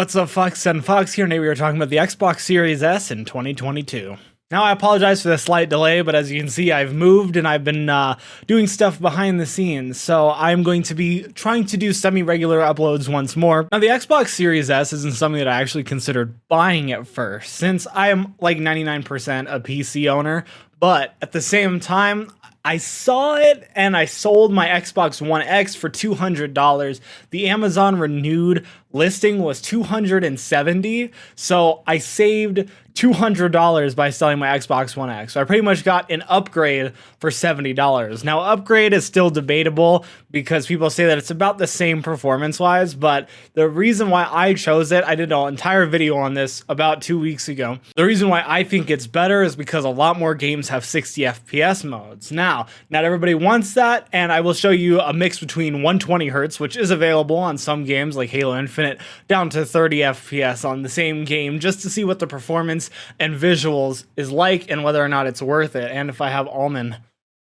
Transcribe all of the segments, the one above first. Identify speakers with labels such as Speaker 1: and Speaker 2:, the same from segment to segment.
Speaker 1: What's up, Fox and Fox here? Today we are talking about the Xbox Series S in 2022. Now, I apologize for the slight delay, but as you can see, I've moved and I've been doing stuff behind the scenes, so I'm going to be trying to do semi-regular uploads once more. Now, the Xbox Series S isn't something that I actually considered buying at first, since I am like 99% a PC owner, but at the same time, I saw it and I sold my Xbox One X for $200. The Amazon renewed listing was $270, so I saved $200 by selling my Xbox One X. So I pretty much got an upgrade for $70. Now, upgrade is still debatable because people say that it's about the same performance-wise, but the reason why I chose it, I did an entire video on this about 2 weeks ago. The reason why I think it's better is because a lot more games have 60 FPS modes. Now, not everybody wants that, and I will show you a mix between 120 Hz, which is available on some games like Halo Infinite, down to 30 FPS on the same game, just to see what the performance and visuals is like and whether or not it's worth it, and if I have almond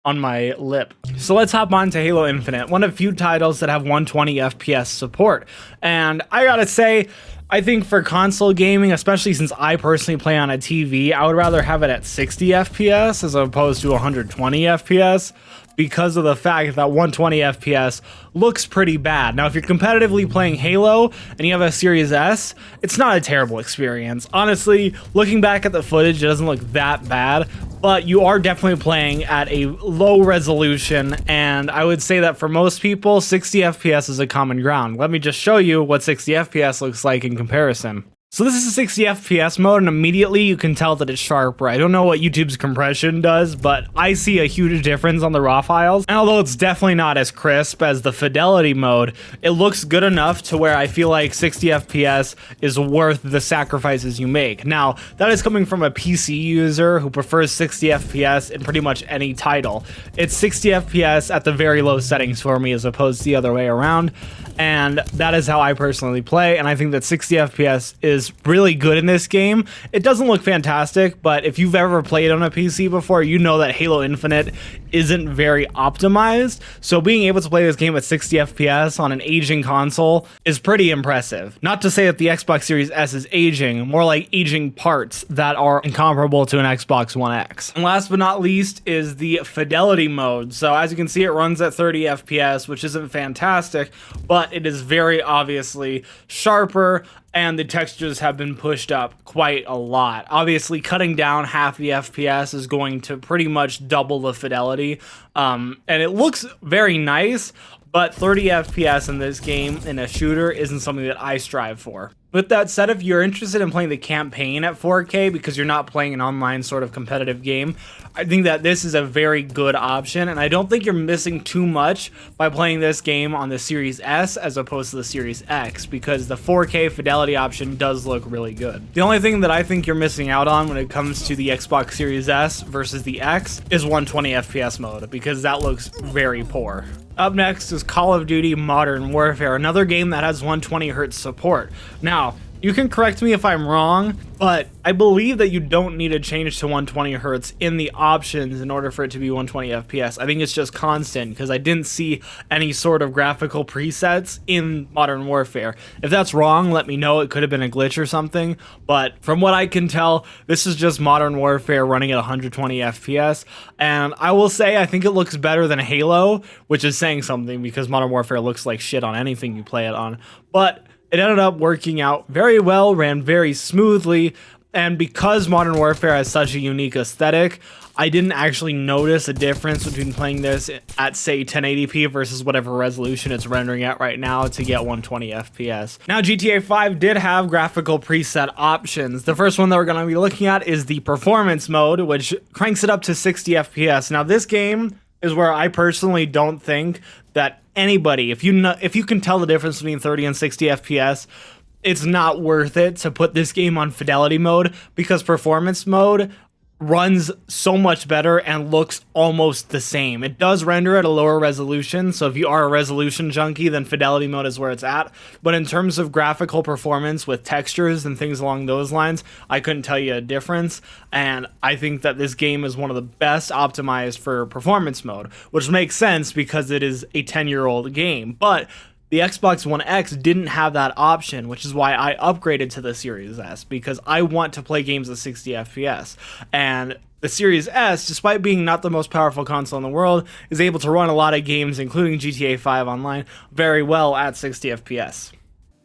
Speaker 1: on my lip. So let's hop on to Halo Infinite, one of few titles that have 120 FPS support. And I gotta say, I think for console gaming, especially since I personally play on a TV, I would rather have it at 60 FPS as opposed to 120 FPS, because of the fact that 120 FPS looks pretty bad. Now, if you're competitively playing Halo and you have a Series S, it's not a terrible experience. Honestly, looking back at the footage, it doesn't look that bad, but you are definitely playing at a low resolution, and I would say that for most people, 60 FPS is a common ground. Let me just show you what 60 FPS looks like in comparison. So this is a 60 FPS mode, and immediately you can tell that it's sharper. I don't know what YouTube's compression does, but I see a huge difference on the raw files. And although it's definitely not as crisp as the fidelity mode, it looks good enough to where I feel like 60 FPS is worth the sacrifices you make. Now, that is coming from a PC user who prefers 60 FPS in pretty much any title. It's 60 FPS at the very low settings for me as opposed to the other way around. And that is how I personally play, and I think that 60 FPS is really good in this game. It doesn't look fantastic, but if you've ever played on a PC before, you know that Halo Infinite isn't very optimized, so being able to play this game at 60 FPS on an aging console is pretty impressive. Not to say that the Xbox Series S is aging, more like aging parts that are incomparable to an Xbox One X. And last but not least is the fidelity mode. So as you can see, it runs at 30 FPS, which isn't fantastic, but it is very obviously sharper, and the textures have been pushed up quite a lot. Obviously, cutting down half the FPS is going to pretty much double the fidelity, and it looks very nice, but 30 FPS in this game in a shooter isn't something that I strive for. With that said, if you're interested in playing the campaign at 4K because you're not playing an online sort of competitive game, I think that this is a very good option, and I don't think you're missing too much by playing this game on the Series S as opposed to the Series X, because the 4K fidelity option does look really good. The only thing that I think you're missing out on when it comes to the Xbox Series S versus the X is 120 FPS mode, because that looks very poor. Up next is Call of Duty Modern Warfare, another game that has 120 Hz support. Now, you can correct me if I'm wrong, but I believe that you don't need to change to 120 Hz in the options in order for it to be 120 FPS. I think it's just constant, because I didn't see any sort of graphical presets in Modern Warfare. If that's wrong, let me know. It could have been a glitch or something, but from what I can tell, this is just Modern Warfare running at 120 FPS, and I will say I think it looks better than Halo, which is saying something because Modern Warfare looks like shit on anything you play it on, but it ended up working out very well, ran very smoothly, and because Modern Warfare has such a unique aesthetic, I didn't actually notice a difference between playing this at, say, 1080p versus whatever resolution it's rendering at right now to get 120 FPS. Now, GTA 5 did have graphical preset options. The first one that we're going to be looking at is the performance mode, which cranks it up to 60 FPS. Now, this game is where I personally don't think that anybody, if you can tell the difference between 30 and 60 FPS, it's not worth it to put this game on fidelity mode, because performance mode runs so much better and looks almost the same. It does render at a lower resolution, so if you are a resolution junkie, then fidelity mode is where it's at. But in terms of graphical performance with textures and things along those lines, I couldn't tell you a difference, and I think that this game is one of the best optimized for performance mode, which makes sense because it is a 10-year-old game. But The Xbox One X didn't have that option, which is why I upgraded to the Series S, because I want to play games at 60 FPS. And the Series S, despite being not the most powerful console in the world, is able to run a lot of games, including GTA 5 Online, very well at 60 FPS.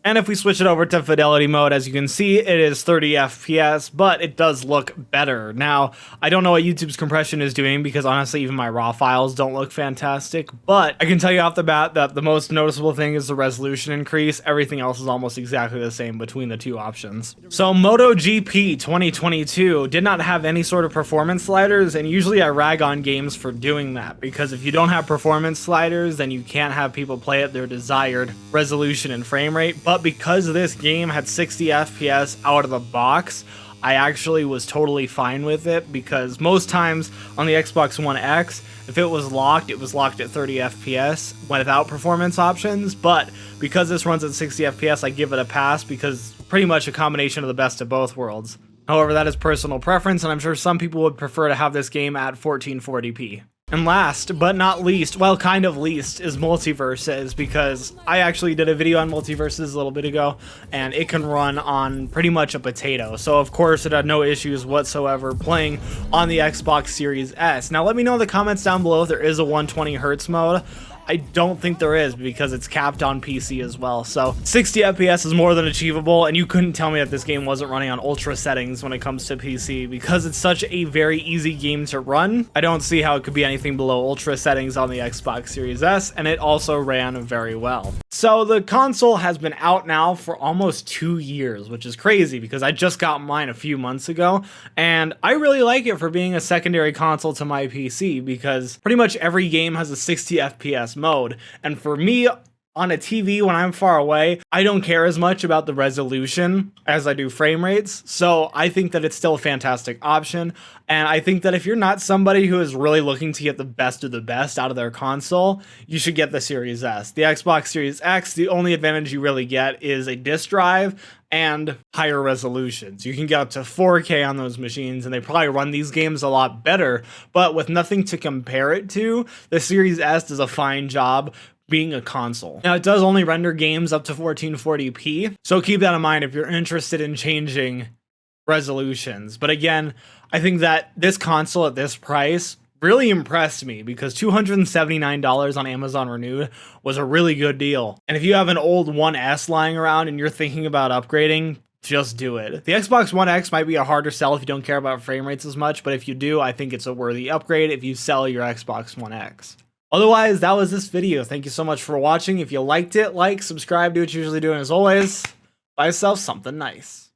Speaker 1: And if we switch it over to fidelity mode, as you can see, it is 30 FPS, but it does look better. Now, I don't know what YouTube's compression is doing because honestly, even my RAW files don't look fantastic, but I can tell you off the bat that the most noticeable thing is the resolution increase. Everything else is almost exactly the same between the two options. So MotoGP 2022 did not have any sort of performance sliders, and usually I rag on games for doing that because if you don't have performance sliders, then you can't have people play at their desired resolution and frame rate. But because this game had 60 FPS out of the box, I actually was totally fine with it because most times on the Xbox One X, if it was locked at 30 FPS without performance options. But because this runs at 60 FPS, I give it a pass because pretty much a combination of the best of both worlds. However, that is personal preference, and I'm sure some people would prefer to have this game at 1440p. And last but not least, well, kind of least, is Multiverses, because I actually did a video on Multiverses a little bit ago, and it can run on pretty much a potato. So of course it had no issues whatsoever playing on the Xbox Series S. Now let me know in the comments down below if there is a 120 Hz mode. I don't think there is because it's capped on PC as well. So 60 FPS is more than achievable, and you couldn't tell me that this game wasn't running on ultra settings when it comes to PC because it's such a very easy game to run. I don't see how it could be anything below ultra settings on the Xbox Series S, and it also ran very well. So the console has been out now for almost 2 years, which is crazy because I just got mine a few months ago, and I really like it for being a secondary console to my PC because pretty much every game has a 60 FPS mode, and for me on a TV when I'm far away, I don't care as much about the resolution as I do frame rates, so I think that it's still a fantastic option. And I think that if you're not somebody who is really looking to get the best of the best out of their console, you should get the Series S. The Xbox Series X, the only advantage you really get is a disk drive and higher resolutions. You can get up to 4K on those machines, and they probably run these games a lot better, but with nothing to compare it to, the Series S does a fine job being a console. Now, it does only render games up to 1440p, so keep that in mind if you're interested in changing resolutions. But again, I think that this console at this price really impressed me because $279 on Amazon Renewed was a really good deal. And if you have an old 1S lying around and you're thinking about upgrading, just do it. The Xbox One X might be a harder sell if you don't care about frame rates as much, but if you do, I think it's a worthy upgrade if you sell your Xbox One X. Otherwise, that was this video. Thank you so much for watching. If you liked it, like, subscribe, do what you're usually doing. As always, buy yourself something nice.